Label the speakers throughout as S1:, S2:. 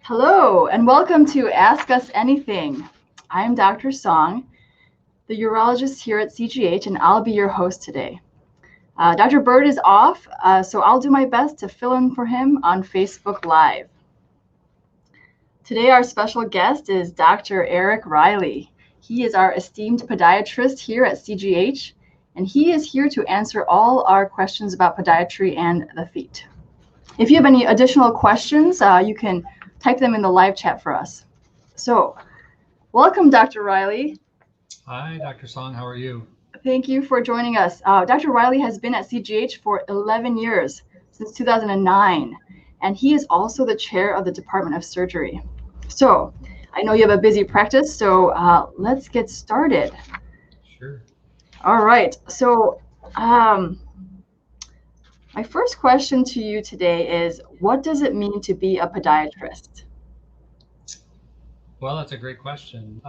S1: Hello, and welcome to Ask Us Anything. I'm Dr. Song, the urologist here at CGH, and I'll be your host today. Dr. Bird is off, so I'll do my best to fill in for him on Facebook Live. Today, our special guest is Dr. Eric Riley. He is our esteemed podiatrist here at CGH, and he is here to answer all our questions about podiatry and the feet. If you have any additional questions, you can type them in the live chat for us. So, welcome, Dr. Riley.
S2: Hi, Dr. Song. How are you?
S1: Thank you for joining us. Dr. Riley has been at CGH for 11 years, since 2009, and he is also the chair of the Department of Surgery. So, I know you have a busy practice, so let's get started.
S2: Sure.
S1: All right. So, my first question to you today is, what does it mean to be a podiatrist?
S2: Well, that's a great question.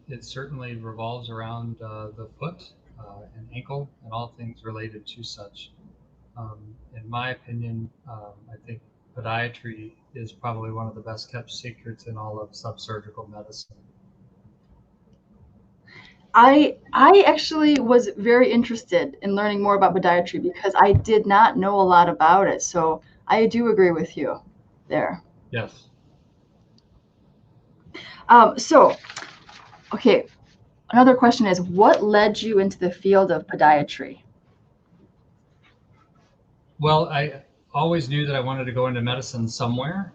S2: It certainly revolves around the foot and ankle and all things related to such. In my opinion, I think podiatry is probably one of the best kept secrets in all of subsurgical medicine.
S1: I actually was very interested in learning more about podiatry because I did not know a lot about it. So I do agree with you there.
S2: Yes.
S1: Okay, another question is, what led you into the field of podiatry?
S2: Well, I always knew that I wanted to go into medicine somewhere,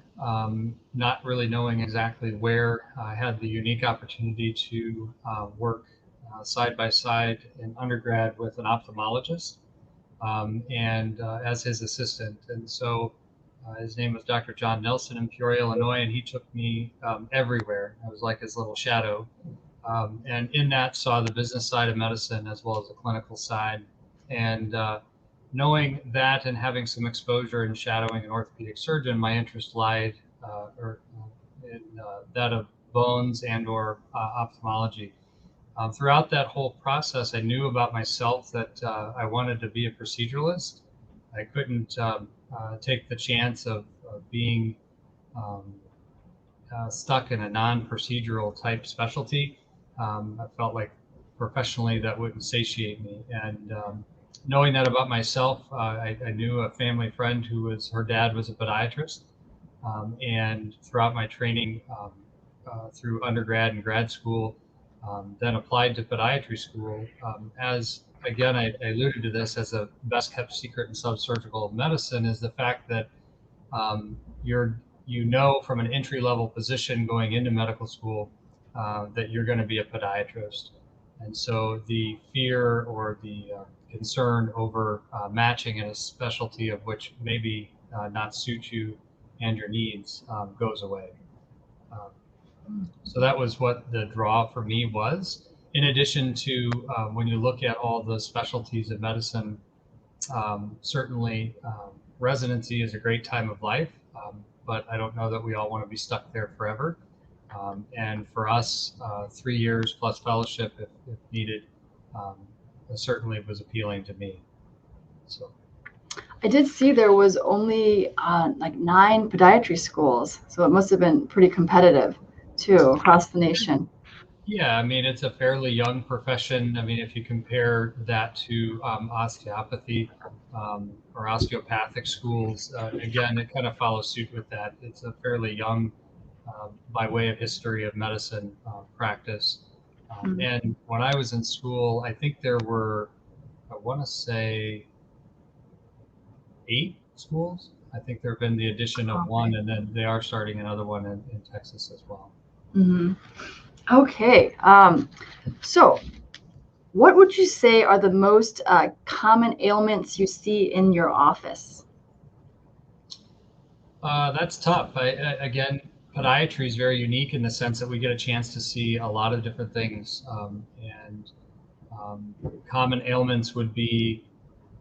S2: not really knowing exactly where. I had the unique opportunity to work side by side in undergrad with an ophthalmologist and as his assistant. And so his name was Dr. John Nelson in Peoria, Illinois, and he took me everywhere. I was like his little shadow. And in that saw the business side of medicine as well as the clinical side. And knowing that and having some exposure in shadowing an orthopedic surgeon, my interest lied in that of bones and or ophthalmology. Throughout that whole process, I knew about myself that I wanted to be a proceduralist. I couldn't take the chance of being stuck in a non-procedural type specialty. I felt like professionally that wouldn't satiate me. And knowing that about myself, I knew a family friend her dad was a podiatrist. And throughout my training through undergrad and grad school, then applied to podiatry school. As again, I alluded to this as a best kept secret in subsurgical medicine is the fact that from an entry level position going into medical school that you're going to be a podiatrist. And so the fear or the concern over matching in a specialty of which maybe not suit you and your needs goes away. So that was what the draw for me was. In addition to when you look at all the specialties of medicine, certainly residency is a great time of life, but I don't know that we all want to be stuck there forever. And for us, 3 years plus fellowship if needed, certainly was appealing to me. So.
S1: I did see there was only like 9 podiatry schools, so it must have been pretty competitive too across the nation.
S2: Yeah, I mean, it's a fairly young profession. I mean, if you compare that to osteopathy or osteopathic schools, again, it kind of follows suit with that. It's a fairly young, by way of history of medicine practice. And when I was in school, I think there were, I want to say, 8 schools. I think there have been the addition of one, and then they are starting another one in Texas as well.
S1: Mm-hmm. Okay. So what would you say are the most common ailments you see in your office?
S2: That's tough. Again, podiatry is very unique in the sense that we get a chance to see a lot of different things. And common ailments would be,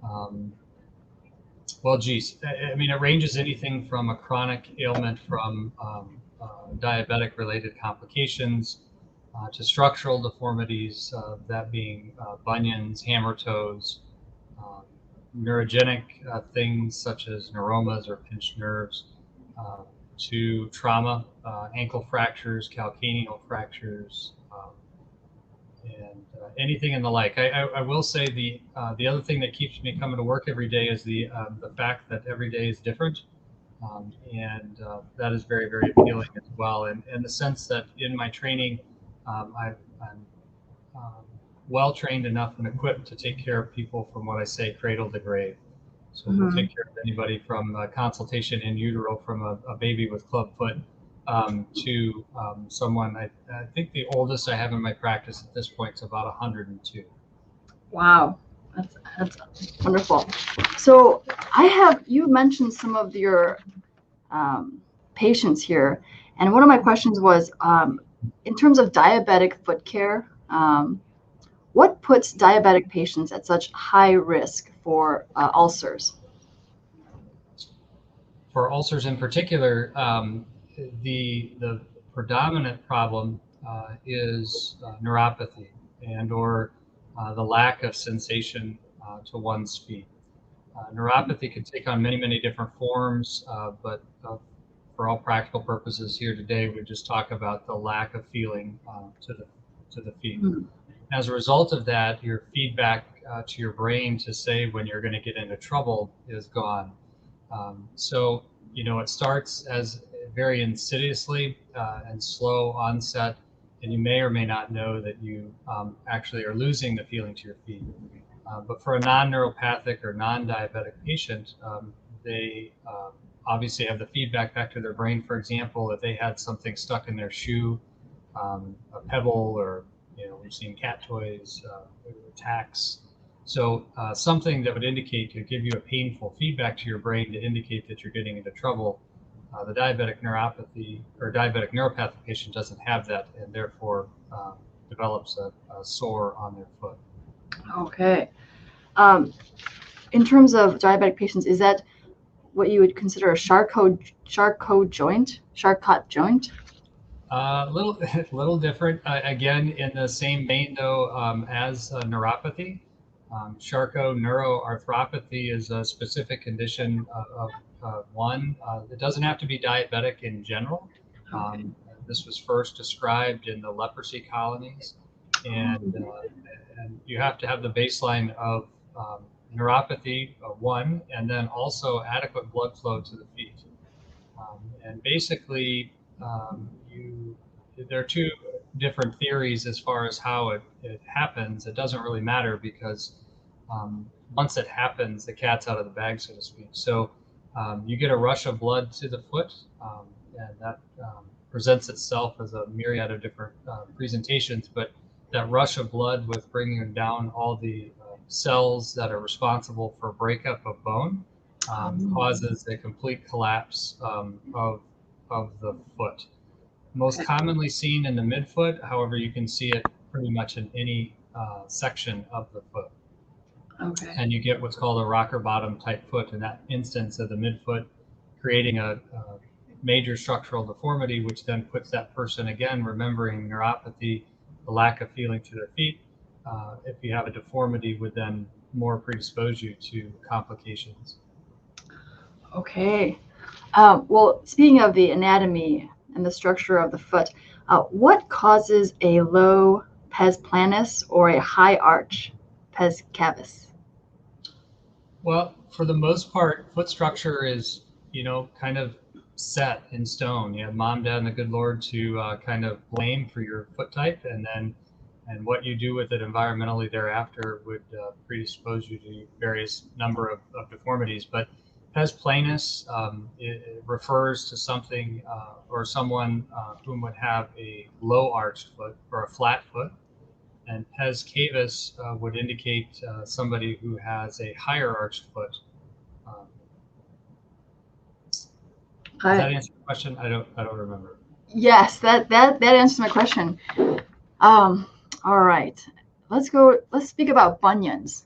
S2: well, geez, I mean, it ranges anything from a chronic ailment from diabetic related complications to structural deformities, that being bunions, hammer toes, neurogenic things such as neuromas or pinched nerves, to trauma, ankle fractures, calcaneal fractures, and anything in the like. I will say the other thing that keeps me coming to work every day is the fact that every day is different, and that is very, very appealing as well. And the sense that in my training, I'm well trained enough and equipped to take care of people from what I say cradle to grave. So we'll take care of anybody from consultation in utero from a baby with clubfoot to someone. I think the oldest I have in my practice at this point is about 102.
S1: Wow, that's wonderful. So you mentioned some of your patients here, and one of my questions was in terms of diabetic foot care. What puts diabetic patients at such high risk for ulcers?
S2: For ulcers in particular, the predominant problem is neuropathy or the lack of sensation to one's feet. Neuropathy can take on many, many different forms, but for all practical purposes here today, we just talk about the lack of feeling to the feet. As a result of that, your feedback to your brain to say when you're going to get into trouble is gone. So, it starts as very insidiously and slow onset, and you may or may not know that you actually are losing the feeling to your feet. But for a non-neuropathic or non-diabetic patient, they obviously have the feedback back to their brain. For example, if they had something stuck in their shoe, a pebble, or we've seen cat toys, tacks. So something that would indicate to give you a painful feedback to your brain to indicate that you're getting into trouble. The diabetic neuropathy or diabetic neuropathic patient doesn't have that, and therefore develops a sore on their foot.
S1: Okay. In terms of diabetic patients, is that what you would consider a Charcot joint?
S2: Little different. Again, in the same vein though as neuropathy. Charcot neuroarthropathy is a specific condition of one. It doesn't have to be diabetic in general. This was first described in the leprosy colonies, and you have to have the baseline of neuropathy, one, and then also adequate blood flow to the feet. And basically, there are two different theories as far as how it happens. It doesn't really matter because once it happens, the cat's out of the bag, so to speak. So you get a rush of blood to the foot, and that presents itself as a myriad of different presentations. But that rush of blood with bringing down all the cells that are responsible for breakup of bone causes a complete collapse of the foot. Most commonly seen in the midfoot, however, you can see it pretty much in any section of the foot.
S1: Okay.
S2: And you get what's called a rocker bottom type foot in that instance of the midfoot, creating a major structural deformity, which then puts that person, again, remembering neuropathy, the lack of feeling to their feet. If you have a deformity, would then more predispose you to complications.
S1: Okay. Well, speaking of the anatomy and the structure of the foot, what causes a low pes planus or a high arch pes cavus?
S2: Well, for the most part, foot structure is, kind of set in stone. You have mom, dad, and the good Lord to kind of blame for your foot type, and what you do with it environmentally thereafter would predispose you to various number of deformities. But pes planus it refers to something or someone whom would have a low arched foot or a flat foot. And pes cavus would indicate somebody who has a higher arched foot. Does that answer the question? I don't remember.
S1: Yes, that answers my question. All right, let's speak about bunions.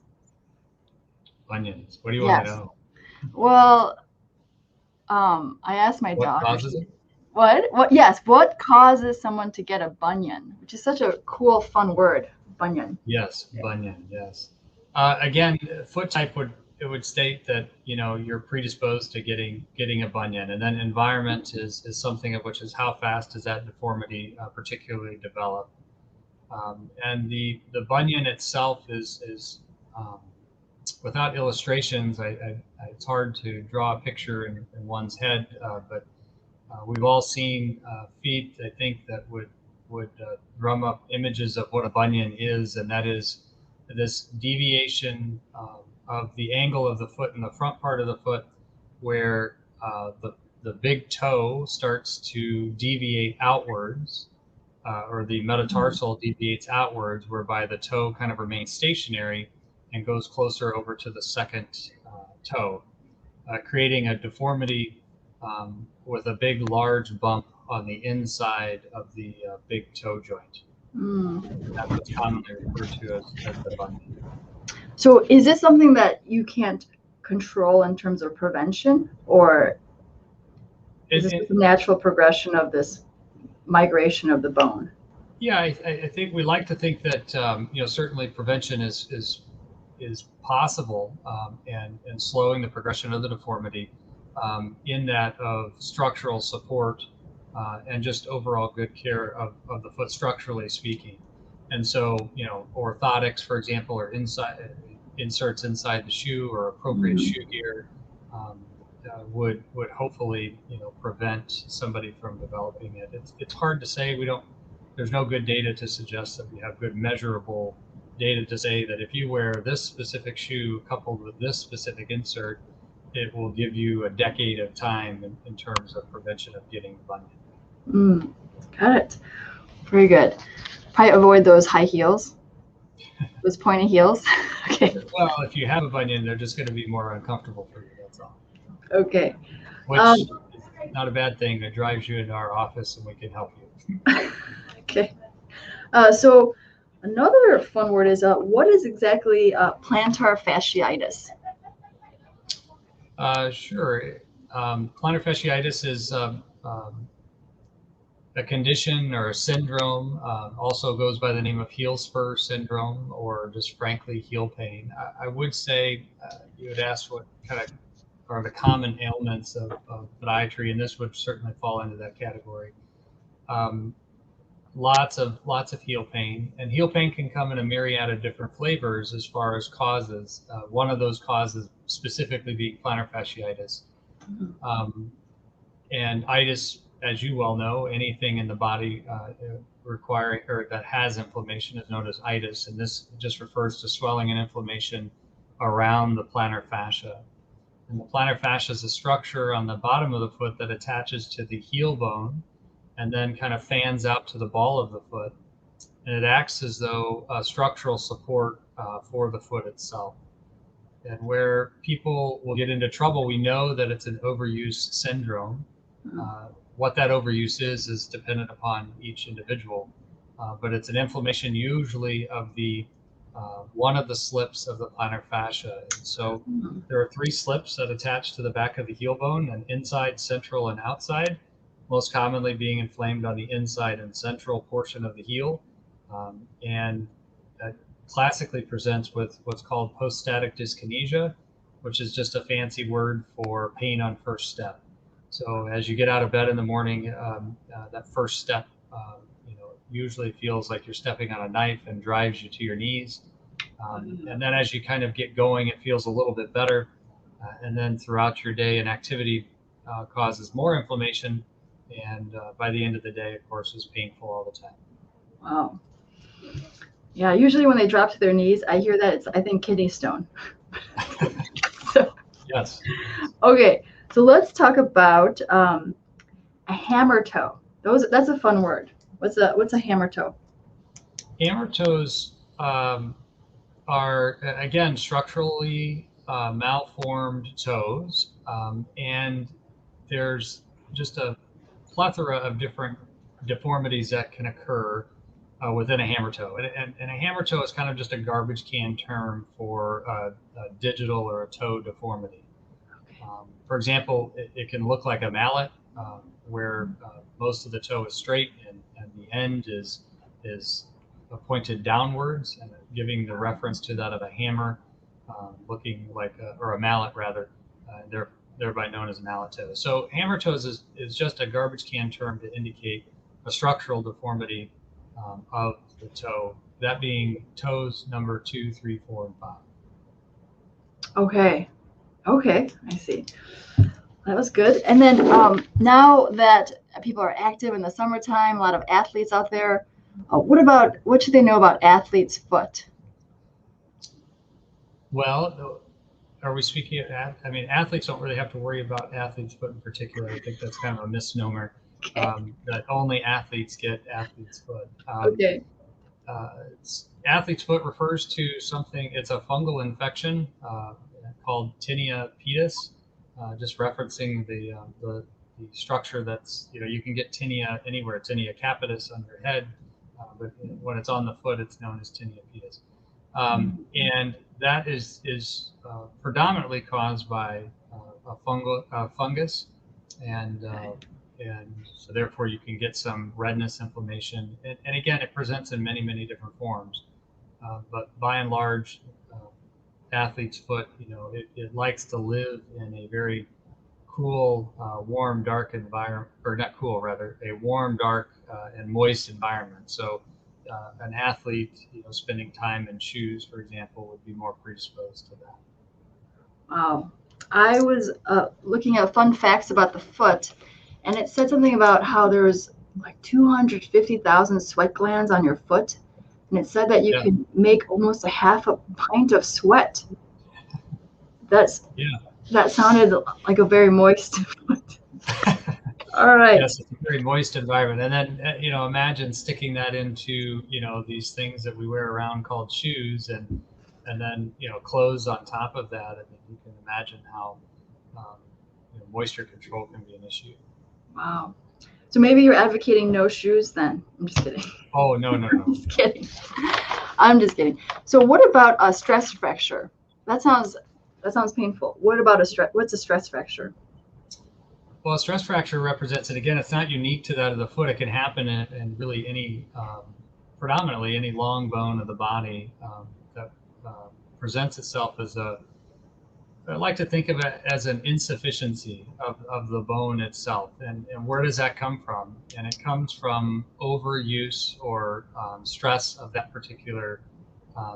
S2: Bunions. What do you want to know?
S1: Well, I asked my daughter.
S2: What causes it?
S1: What? Yes. What causes someone to get a bunion? Which is such a cool, fun word, bunion.
S2: Yes, bunion. Yes. Again, foot type would it would state that, you know, you're predisposed to getting a bunion, and then environment is something of which is how fast does that deformity particularly develop. And the bunion itself is um, without illustrations, it's hard to draw a picture in one's head, but we've all seen feet, I think, that would drum up images of what a bunion is, and that is this deviation of the angle of the foot in the front part of the foot, where the big toe starts to deviate outwards, or the metatarsal deviates outwards, whereby the toe kind of remains stationary and goes closer over to the second toe, creating a deformity with a big, large bump on the inside of the big toe joint. That's what's commonly referred to as the bunion.
S1: So is this something that you can't control in terms of prevention, or is this a natural progression of this migration of the bone?
S2: Yeah, I think we like to think that you know, certainly prevention is possible, and slowing the progression of the deformity, in that of structural support, and just overall good care of the foot, structurally speaking. And so, you know, orthotics, for example, or inserts inside the shoe, or appropriate shoe gear, would hopefully, you know, prevent somebody from developing it. It's hard to say. There's no good data to suggest that we have good measurable data to say that if you wear this specific shoe coupled with this specific insert, it will give you a decade of time in terms of prevention of getting the bunion.
S1: Got it. Very good. Probably avoid those high heels, those pointy heels. Okay.
S2: Well, if you have a bunion, they're just going to be more uncomfortable for you. That's all.
S1: Okay.
S2: Which is not a bad thing. It drives you into our office, and we can help you.
S1: Okay. So another fun word is what is exactly plantar fasciitis?
S2: Sure. Plantar fasciitis is a condition or a syndrome, also goes by the name of heel spur syndrome, or just frankly heel pain. I would say, you would ask what kind of are the common ailments of podiatry, and this would certainly fall into that category. Lots of heel pain, and heel pain can come in a myriad of different flavors as far as causes. One of those causes specifically being plantar fasciitis. And itis, as you well know, anything in the body requiring or that has inflammation is known as itis, and this just refers to swelling and inflammation around the plantar fascia. And the plantar fascia is a structure on the bottom of the foot that attaches to the heel bone and then kind of fans out to the ball of the foot. And it acts as though a structural support for the foot itself. And where people will get into trouble, we know that it's an overuse syndrome. What that overuse is dependent upon each individual, but it's an inflammation usually of the one of the slips of the plantar fascia. And so there are 3 slips that attach to the back of the heel bone: an inside, central, and outside, most commonly being inflamed on the inside and central portion of the heel, and that classically presents with what's called post-static dyskinesia, which is just a fancy word for pain on first step. So as you get out of bed in the morning, that first step, you know, usually feels like you're stepping on a knife and drives you to your knees. And then as you kind of get going, it feels a little bit better. And then throughout your day, an activity causes more inflammation. And by the end of the day, of course, is painful all the time.
S1: Wow. Yeah, usually when they drop to their knees, I hear that it's, I think, kidney stone. So,
S2: yes.
S1: Okay, so let's talk about a hammer toe. That's a fun word. What's a hammer toe?
S2: Hammer toes are, again, structurally malformed toes, and there's just a plethora of different deformities that can occur within a hammer toe. And a hammer toe is kind of just a garbage can term for a digital or a toe deformity. For example, it can look like a mallet, where most of the toe is straight and the end is pointed downwards, and giving the reference to that of a hammer. looking like or a mallet rather, thereby known as a mallet toe. So hammer toes is just a garbage can term to indicate a structural deformity of the toe, that being toes number 2, 3, 4, and 5.
S1: Okay. Okay, I see. That was good. And then now that people are active in the summertime, a lot of athletes out there, what should they know about athlete's foot?
S2: Well, are we speaking of athletes don't really have to worry about athlete's foot in particular. I think that's kind of a misnomer,
S1: Okay.
S2: that only athletes get athlete's foot.
S1: Okay.
S2: Athlete's foot refers to something, it's a fungal infection called tinea pedis, just referencing the structure that's, you can get tinea anywhere, tinea capitis on your head, but when it's on the foot, it's known as tinea pedis. And that is predominantly caused by a fungus, and so therefore you can get some redness, inflammation, and again, it presents in many, many different forms. But by and large, athlete's foot, it likes to live in a very cool, warm, dark environment, or not cool, rather, a warm, dark, and moist environment. So an athlete, spending time in shoes, for example, would be more predisposed to that.
S1: Wow. I was looking at fun facts about the foot, and it said something about how there's like 250,000 sweat glands on your foot. And it said that you can make almost a half a pint of sweat. That sounded like a very moist foot. All right.
S2: Yes, it's a very moist environment. And then, imagine sticking that into, these things that we wear around called shoes, and then, clothes on top of that. I mean, you can imagine how moisture control can be an issue.
S1: Wow. So maybe you're advocating no shoes then. I'm just kidding.
S2: Oh, no.
S1: I'm just kidding. I'm just kidding. So what about a stress fracture? That sounds painful. What about what's a stress fracture?
S2: Well, a stress fracture represents, and again, it's not unique to that of the foot. It can happen in really any, predominantly any long bone of the body that presents itself as I like to think of it as an insufficiency of the bone itself. And where does that come from? And it comes from overuse or stress of that particular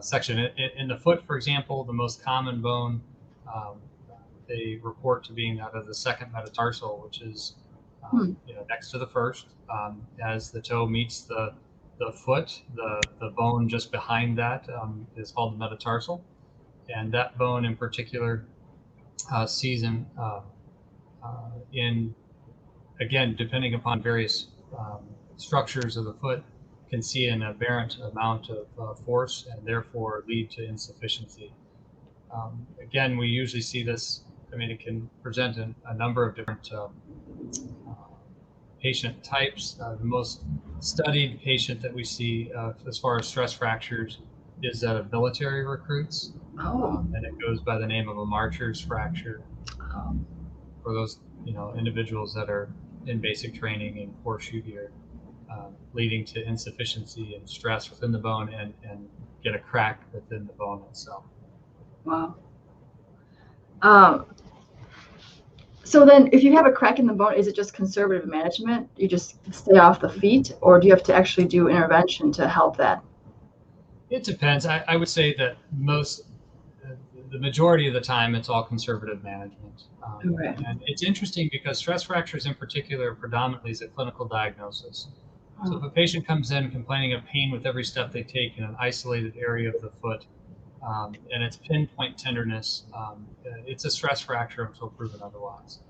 S2: section. In the foot, for example, the most common bone, they report to being that of the second metatarsal, which is next to the first. As the toe meets the foot, the bone just behind that is called the metatarsal. And that bone in particular sees in, again, depending upon various structures of the foot, can see an aberrant amount of force and therefore lead to insufficiency. Again, we usually see this, it can present in a number of different patient types. The most studied patient that we see as far as stress fractures is that of military recruits. And it goes by the name of a Marcher's fracture for those individuals that are in basic training in horseshoe gear, leading to insufficiency and stress within the bone and get a crack within the bone itself.
S1: Wow. So then if you have a crack in the bone, is it just conservative management? You just stay off the feet, or do you have to actually do intervention to help that?
S2: It depends. I would say that the majority of the time, it's all conservative management.
S1: Right.
S2: And it's interesting because stress fractures in particular predominantly is a clinical diagnosis. So if a patient comes in complaining of pain with every step they take in an isolated area of the foot, and it's pinpoint tenderness, it's a stress fracture until proven otherwise.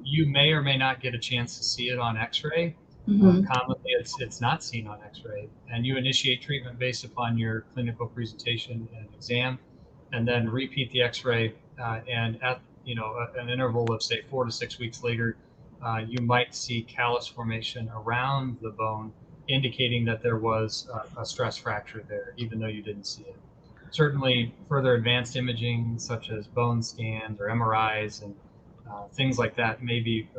S2: You may or may not get a chance to see it on x-ray. Commonly, it's not seen on x-ray, and you initiate treatment based upon your clinical presentation and exam, and then repeat the x-ray, and at an interval of say 4 to 6 weeks later, you might see callus formation around the bone, indicating that there was a stress fracture there, even though you didn't see it. Certainly, further advanced imaging such as bone scans or MRIs and things like that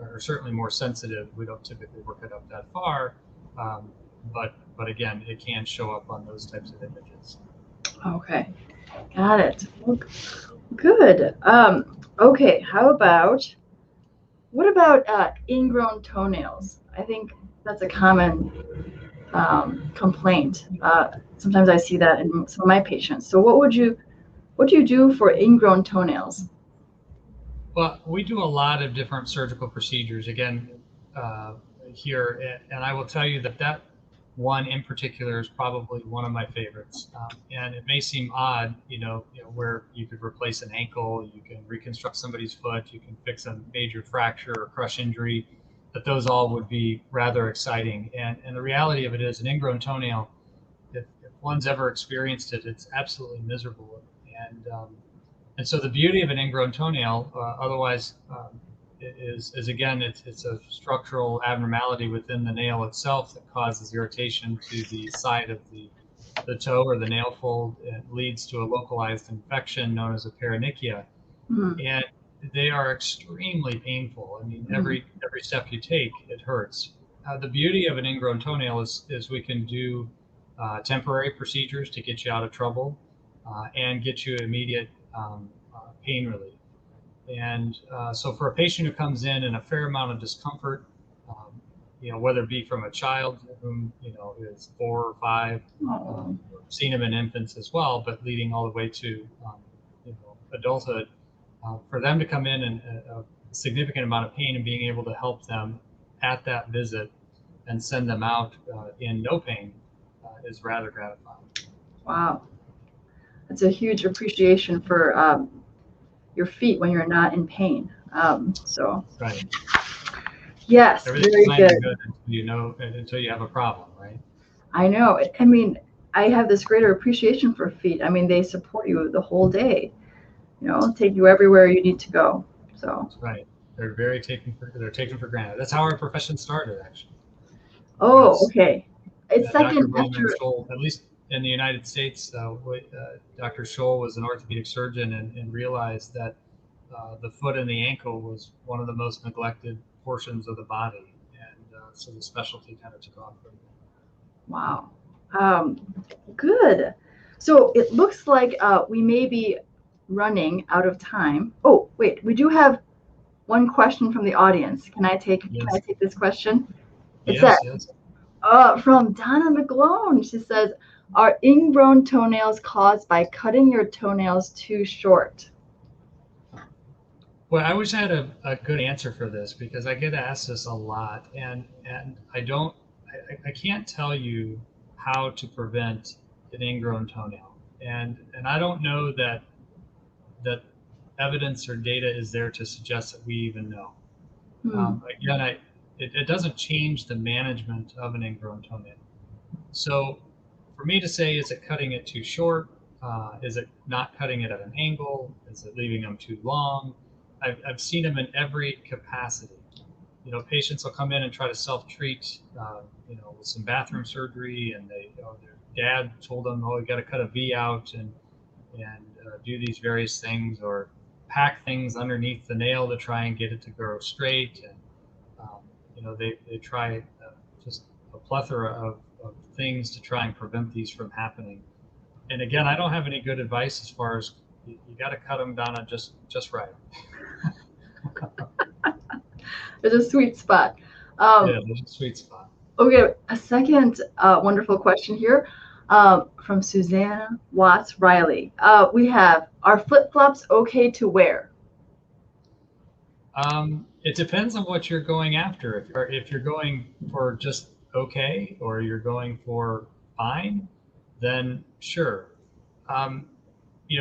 S2: are certainly more sensitive. We don't typically work it up that far, but again, it can show up on those types of images.
S1: Okay. Got it. Well, good. Okay, what about ingrown toenails? I think that's a common complaint. Sometimes I see that in some of my patients. So what do you do for ingrown toenails?
S2: Well, we do a lot of different surgical procedures again uh, here, and I will tell you that that one in particular is probably one of my favorites. And it may seem odd, where you could replace an ankle, you can reconstruct somebody's foot, you can fix a major fracture or crush injury, that those all would be rather exciting. And the reality of it is, an ingrown toenail, if one's ever experienced it, it's absolutely miserable. And and so the beauty of an ingrown toenail, otherwise, is again, it's a structural abnormality within the nail itself that causes irritation to the side of the toe or the nail fold. It leads to a localized infection known as a paronychia,
S1: Mm,
S2: and they are extremely painful. I mean,
S1: mm,
S2: every step you take, it hurts. The beauty of an ingrown toenail is we can do temporary procedures to get you out of trouble and get you immediate pain relief. And so for a patient who comes in a fair amount of discomfort, um, whether it be from a child whom, is 4 or 5,
S1: oh,
S2: seen them in infants as well, but leading all the way to, adulthood, for them to come in and a significant amount of pain and being able to help them at that visit and send them out in no pain is rather gratifying.
S1: wow. It's a huge appreciation for your feet when you're not in pain. So
S2: Right.
S1: yes,
S2: Everything's
S1: very
S2: fine and
S1: good.
S2: good until you have a problem, right?
S1: I know. I mean, I have this greater appreciation for feet. I mean, they support you the whole day, take you everywhere you need to go. So,
S2: That's right. They're taken for granted. That's how our profession started, actually.
S1: oh,
S2: Was
S1: okay. It's
S2: Dr.
S1: second
S2: William M.
S1: after,
S2: Scholl, at least in the United States, Dr. Scholl was an orthopedic surgeon and realized that the foot and the ankle was one of the most neglected portions of the body, and so the specialty kind of took off from there.
S1: wow. Um, Good. So it looks like we may be running out of time. Oh, wait, we do have one question from the audience. Can I
S2: Yes,
S1: take this question? It says,
S2: yes.
S1: from Donna McGlone, she says, are ingrown toenails caused by cutting your toenails too short?
S2: Well, I wish I had a good answer for this because I get asked this a lot, and I can't tell you how to prevent an ingrown toenail, and I don't know that evidence or data is there to suggest that we even know.
S1: Hmm.
S2: Again, it doesn't change the management of an ingrown toenail. So for me to say, is it cutting it too short? Is it not cutting it at an angle? Is it leaving them too long? I've seen them in every capacity. Patients will come in and try to self-treat, with some bathroom surgery, and their dad told them, oh, you got to cut a V out and do these various things, or pack things underneath the nail to try and get it to grow straight. And they try just a plethora of things to try and prevent these from happening. And again, I don't have any good advice as far as you got to cut them down at just right.
S1: There's a sweet spot.
S2: Yeah,
S1: Um,
S2: there's a sweet spot.
S1: okay, a second wonderful question here from Susanna Watts Riley. We have, are flip flops okay to wear?
S2: It depends on what you're going after. If you're going for just okay, or you're going for fine, then sure. Um,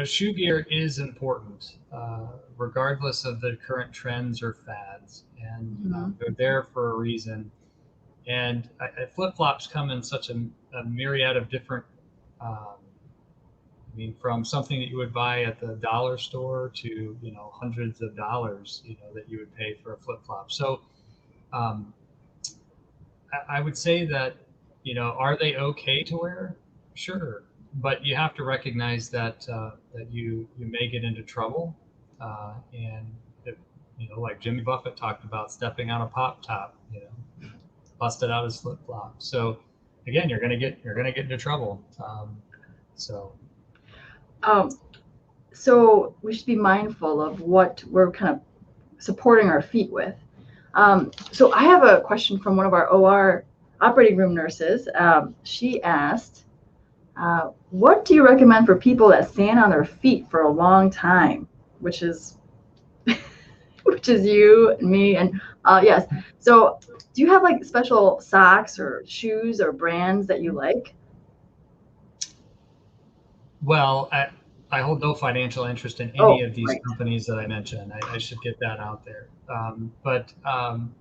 S2: Shoe gear is important, regardless of the current trends or fads, and
S1: Mhm.
S2: they're there for a reason. And flip flops come in such a myriad of different. I mean, from something that you would buy at the dollar store to hundreds of dollars, that you would pay for a flip flop. So um, I would say that, are they okay to wear? Sure, but you have to recognize that you may get into trouble, and if, like Jimmy Buffett talked about, stepping on a pop top, busted out his flip flop. So again, you're gonna get into trouble. So
S1: Um, so we should be mindful of what we're kind of supporting our feet with. So I have a question from one of our OR operating room nurses. She asked, what do you recommend for people that stand on their feet for a long time? Which is which is you and me. And yes. So do you have like special socks or shoes or brands that you like?
S2: Well, I hold no financial interest in any
S1: Oh,
S2: of these
S1: right.
S2: companies that I mentioned. I should get that out there. But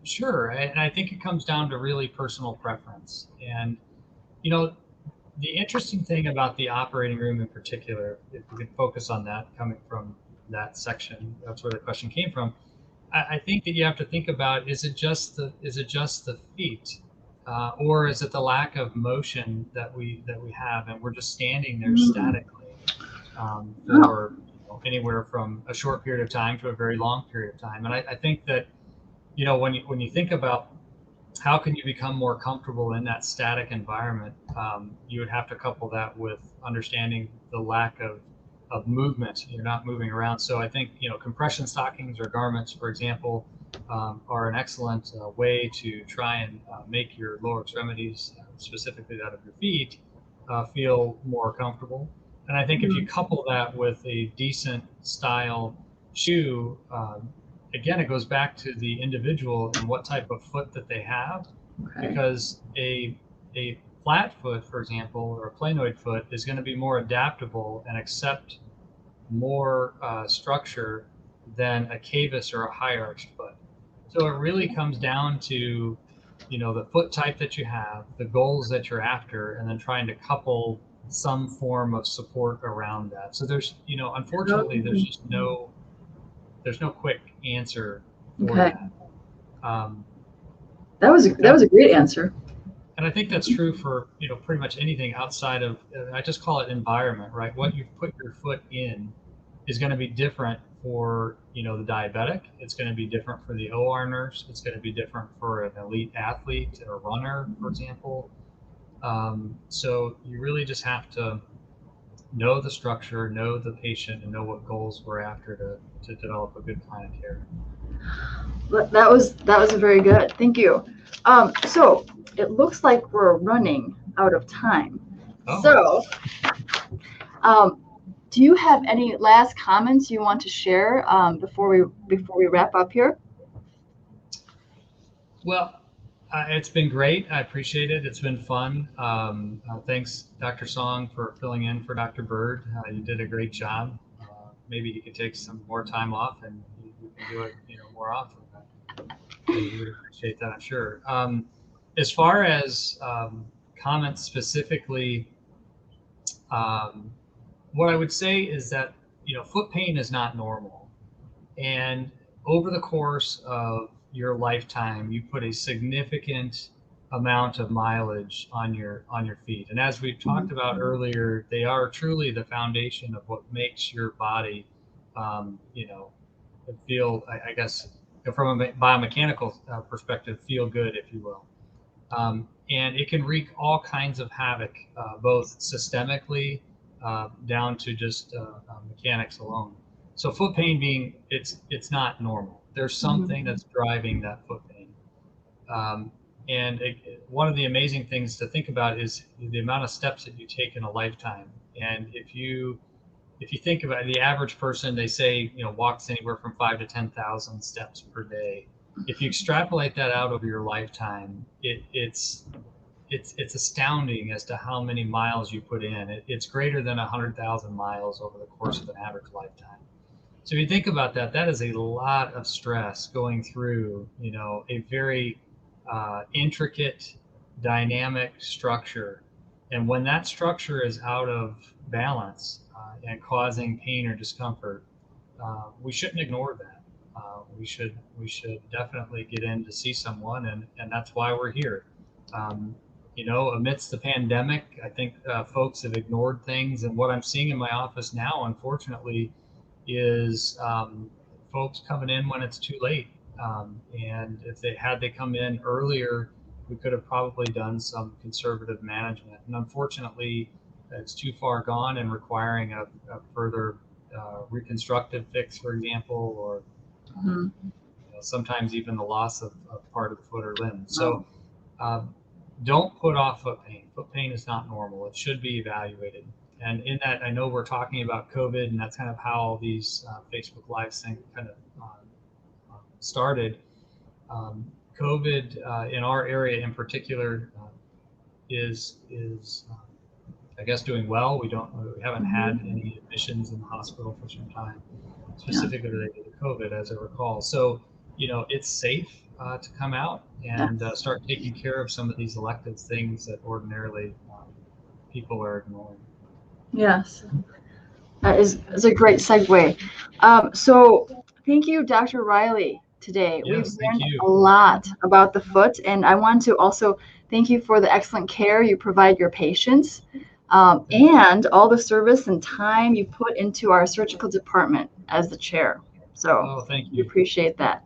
S2: sure, and I think it comes down to really personal preference. And you know, the interesting thing about the operating room in particular, if we can focus on that, coming from that section, that's where the question came from. I think that you have to think about, is it just the feet, or is it the lack of motion that we have, and we're just standing there
S1: Mm.
S2: statically
S1: Oh,
S2: for anywhere from a short period of time to a very long period of time. And I think that when you think about how can you become more comfortable in that static environment, you would have to couple that with understanding the lack of movement. You're not moving around. So I think, compression stockings or garments, for example, are an excellent way to try and make your lower extremities, specifically that of your feet, feel more comfortable. And I think if you
S1: mm,
S2: couple that with a decent style shoe, again, it goes back to the individual and what type of foot that they have,
S1: okay.
S2: because a flat foot, for example, or a planoid foot is going to be more adaptable and accept more structure than a cavus or a high arched foot. So it really comes down to the foot type that you have, the goals that you're after, and then trying to couple some form of support around that. So there's unfortunately
S1: Um,
S2: there's no quick answer for
S1: okay.
S2: that. Um,
S1: That was a great answer.
S2: and I think that's true for pretty much anything outside of I just call it environment, right? What you put your foot in is going to be different for the diabetic. It's going to be different for the OR nurse. It's going to be different for an elite athlete or runner, for example. So you really just have to know the structure, know the patient, and know what goals we're after to develop a good plan of care.
S1: That was very good. Thank you. So it looks like we're running out of time.
S2: Oh,
S1: So, um, do you have any last comments you want to share before we wrap up here?
S2: well, it's been great. I appreciate it. It's been fun. Thanks, Dr. Song, for filling in for Dr. Bird. You did a great job. Maybe you could take some more time off and you can do it, more often. You would appreciate that, I'm sure. As far as comments specifically, um, what I would say is that foot pain is not normal, and over the course of your lifetime, you put a significant amount of mileage on your feet. And as we talked about earlier, they are truly the foundation of what makes your body, feel, I guess, from a biomechanical perspective, feel good, if you will. And it can wreak all kinds of havoc, both systemically down to just mechanics alone. So foot pain being it's not normal. There's something
S1: Mhm.
S2: that's driving that foot pain. Um, and one of the amazing things to think about is the amount of steps that you take in a lifetime. And if you think about it, the average person, they say walks anywhere from 5 to 10,000 steps per day. If you extrapolate that out over your lifetime, it's astounding as to how many miles you put in. It's greater than 100,000 miles over the course of an average lifetime. So if you think about that, that is a lot of stress going through, a very intricate, dynamic structure. And when that structure is out of balance and causing pain or discomfort, we shouldn't ignore that. We should definitely get in to see someone, and that's why we're here. Um, amidst the pandemic, I think folks have ignored things, and what I'm seeing in my office now, unfortunately, is folks coming in when it's too late. And if they come in earlier, we could have probably done some conservative management. And unfortunately, it's too far gone and requiring a further reconstructive fix, for example, or
S1: Mhm.
S2: sometimes even the loss of part of the foot or limb. So don't put off foot pain. Foot pain is not normal. It should be evaluated. And in that, I know we're talking about COVID, and that's kind of how these Facebook Lives thing kind of started. COVID in our area in particular is I guess doing well. We haven't had any admissions in the hospital for some time, specifically related to COVID, as I recall. So it's safe to come out and start taking care of some of these elective things that ordinarily people are ignoring.
S1: Yes, that is a great segue. So thank you, Dr. Riley, today. We've
S2: Yes, thank
S1: learned
S2: you.
S1: a lot about the foot, and I want to also thank you for the excellent care you provide your patients, and all the service and time you put into our surgical department as the chair. So
S2: thank
S1: we
S2: you.
S1: appreciate that.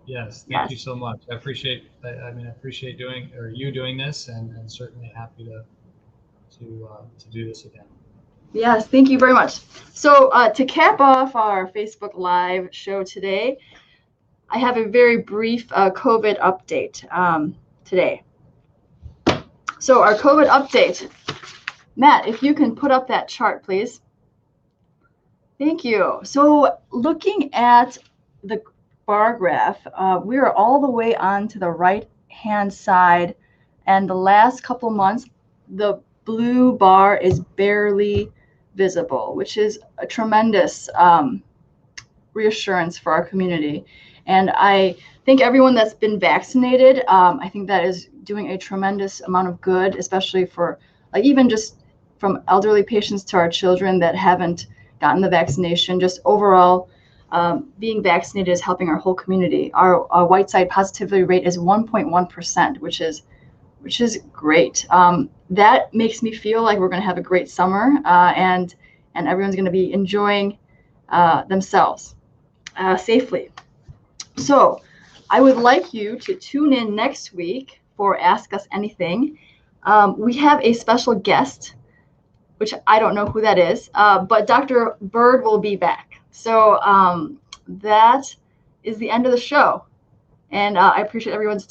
S2: Yes, thank you so much. I appreciate you doing this, and certainly happy to do this again.
S1: Yes, thank you very much. So to cap off our Facebook Live show today, I have a very brief COVID update today. So our COVID update, Matt, if you can put up that chart, please. Thank you. So looking at the bar graph, we are all the way on to the right-hand side, and the last couple months, the blue bar is barely visible, which is a tremendous reassurance for our community. And I think everyone that's been vaccinated, I think that is doing a tremendous amount of good, especially for even just from elderly patients to our children that haven't gotten the vaccination. Just overall, being vaccinated is helping our whole community. Our white side positivity rate is 1.1%, which is great. That makes me feel like we're going to have a great summer, and everyone's going to be enjoying themselves safely. So I would like you to tune in next week for Ask Us Anything. We have a special guest, which I don't know who that is, but Dr. Bird will be back. So that is the end of the show. And I appreciate everyone's time.